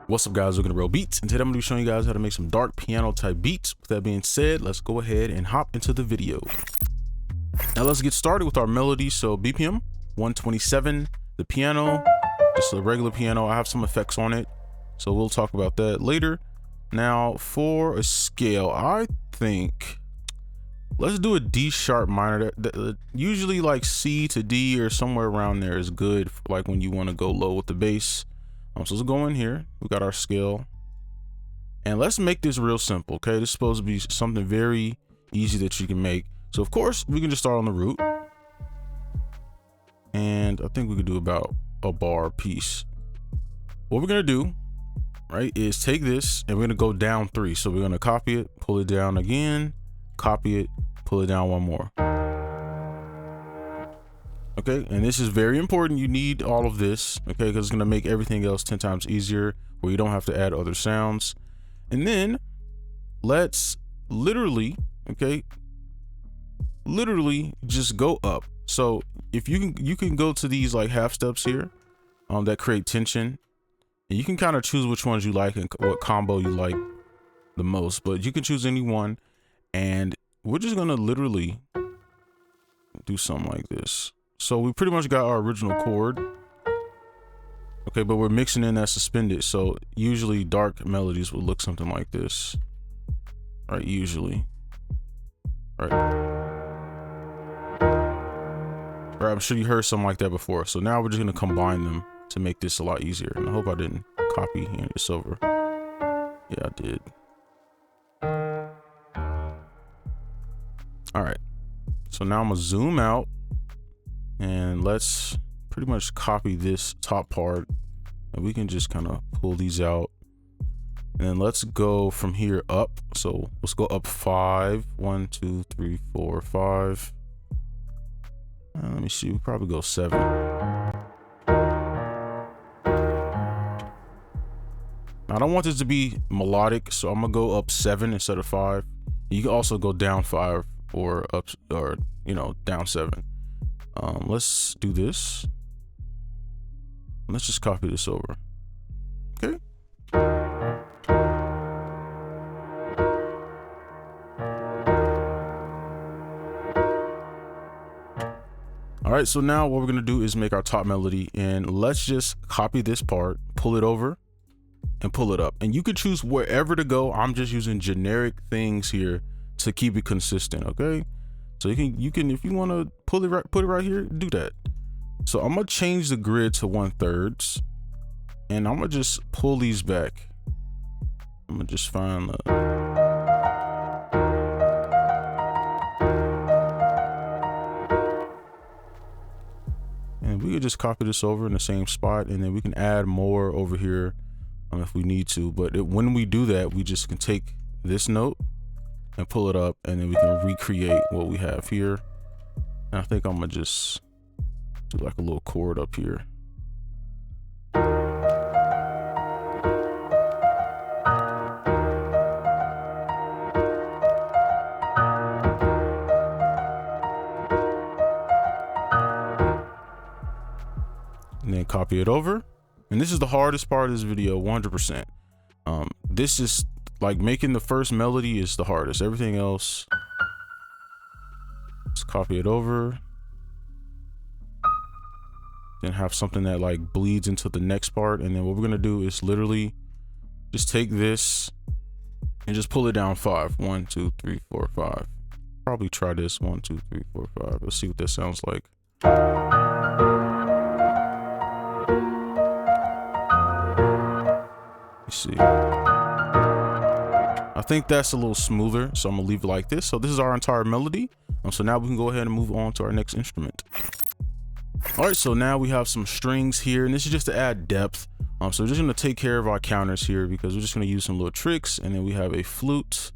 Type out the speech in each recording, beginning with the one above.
What's up, guys? Welcome to brobeatz, and today I'm going to be showing you guys how to make some dark piano type beats. With that being said, let's go ahead and hop into the video. Now let's get started with our melody. So BPM 127, the piano, just a regular piano. I have some effects on it, so we'll talk about that later. Now for a scale, I think let's do a D sharp minor. Usually like C to D or somewhere around there is good, like when you want to go low with the bass. So let's go in here. We got our scale, and let's make this real simple. Okay, this is supposed to be something very easy that you can make. So of course we can just start on the root, and I think we could do about a bar piece. What we're gonna do, right, is take this and we're gonna go down 3. So we're gonna copy it, pull it down again, copy it, pull it down one more. Okay, and this is very important. You need all of this, okay, because it's gonna make everything else 10 times easier, where you don't have to add other sounds. And then let's literally, okay, just go up. So if you can go to these like half steps here that create tension, and you can kind of choose which ones you like and what combo you like the most, but you can choose any one. And we're just gonna literally do something like this. So we pretty much got our original chord, okay, but we're mixing in that suspended. So usually dark melodies will look something like this, right? Usually, right? Right, I'm sure you heard something like that before. So now we're just gonna combine them to make this a lot easier. And I hope I didn't copy this over. Yeah, I did. All right, so now I'm gonna zoom out. And let's pretty much copy this top part, and we can just kind of pull these out. And then let's go from here up. So let's go up 5. 1, 2, 3, 4, 5. Let me see, we probably go 7. I don't want this to be melodic, so I'm gonna go up 7 instead of 5. You can also go down 5 or up, or down 7. Let's do this. Let's just copy this over. Okay. All right, so now what we're gonna do is make our top melody, and let's just copy this part, pull it over, and pull it up. And you can choose wherever to go. I'm just using generic things here to keep it consistent, okay? So you can if you want to put it right here, do that. So I'm gonna change the grid to 1/3, and I'm gonna just pull these back. I'm gonna just find the and we could just copy this over in the same spot, and then we can add more over here if we need to. But when we do that, we just can take this note and pull it up, and then we can recreate what we have here. And I think I'm gonna just do like a little chord up here. And then copy it over. And this is the hardest part of this video, 100%. This is like making the first melody is the hardest. Everything else, let's copy it over. Then have something that like bleeds into the next part. And then what we're gonna do is literally just take this and just pull it down 5. 1, 2, 3, 4, 5. Probably try this. 1, 2, 3, 4, 5. Let's see what that sounds like. Let's see. I think that's a little smoother, so I'm gonna leave it like this. So this is our entire melody. So now we can go ahead and move on to our next instrument. All right, so now we have some strings here, and this is just to add depth. So we're just gonna take care of our counters here, because we're just gonna use some little tricks. And then we have a flute,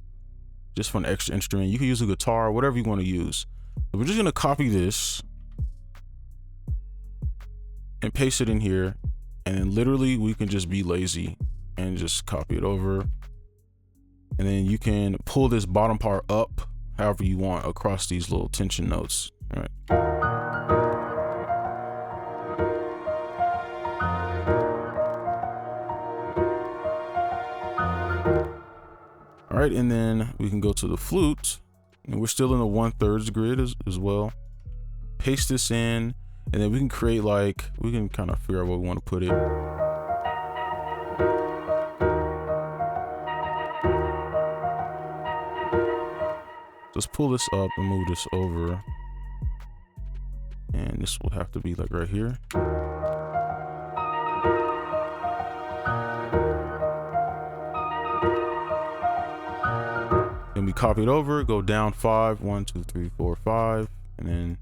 just for an extra instrument. You can use a guitar, whatever you want to use. But we're just gonna copy this and paste it in here, and then literally we can just be lazy and just copy it over. And then you can pull this bottom part up however you want across these little tension notes. All right. right, and then we can go to the flute, and we're still in the 1/3 grid as well. Paste this in, and then we can create, like, we can kind of figure out where we want to put it. Let's pull this up and move this over, and this will have to be like right here. Then we copy it over, go down 5, 1, 2, 3, 4, 5, and then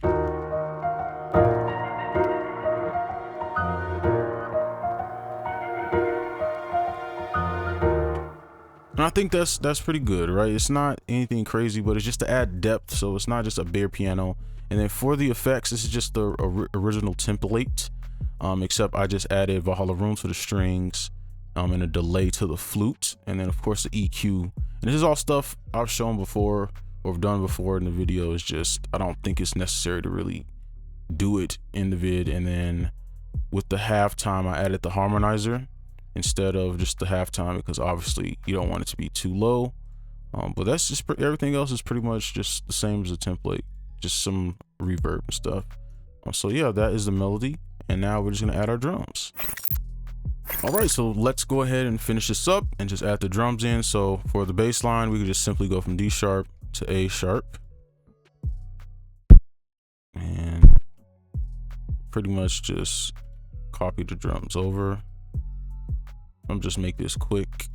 I think that's pretty good, right? It's not anything crazy, but it's just to add depth, so it's not just a bare piano. And then for the effects, this is just the original template, except I just added 𝗩𝗛𝗡𝗏 to the strings, and a delay to the flute, and then of course the EQ. And this is all stuff I've shown before or have done before in the video. It's just I don't think it's necessary to really do it in the vid. And then with the halftime, I added the harmonizer instead of just the halftime, because obviously you don't want it to be too low. But that's just everything else is pretty much just the same as the template, just some reverb and stuff. So yeah, that is the melody, and now we're just gonna add our drums. All right, so let's go ahead and finish this up and just add the drums in. So for the bass line, we could just simply go from D sharp to A sharp, and pretty much just copy the drums over. I'm just make this quick.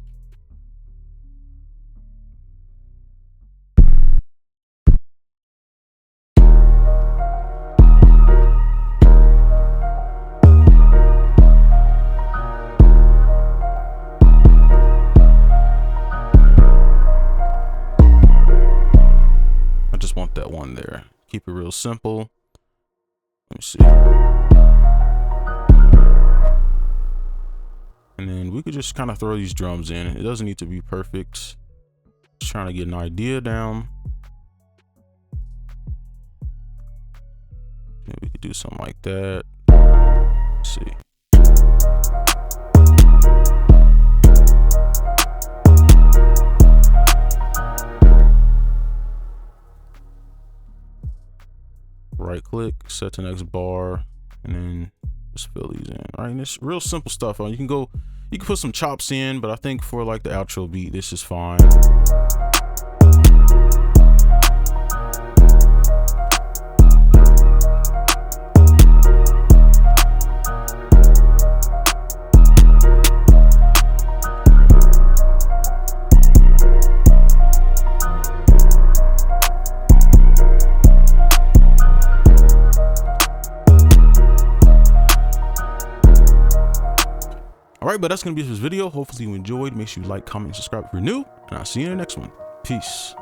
I just want that one there. Keep it real simple. Let me see. And then we could just kind of throw these drums in. It doesn't need to be perfect. Just trying to get an idea down. Maybe we could do something like that. Let's see. Right click, set to next bar, and then just fill these in. All right, and it's real simple stuff. You can put some chops in, but I think for like the outro beat, this is fine. All right, but that's gonna be this video. Hopefully you enjoyed. Make sure you like, comment, and subscribe if you're new, and I'll see you in the next one. Peace.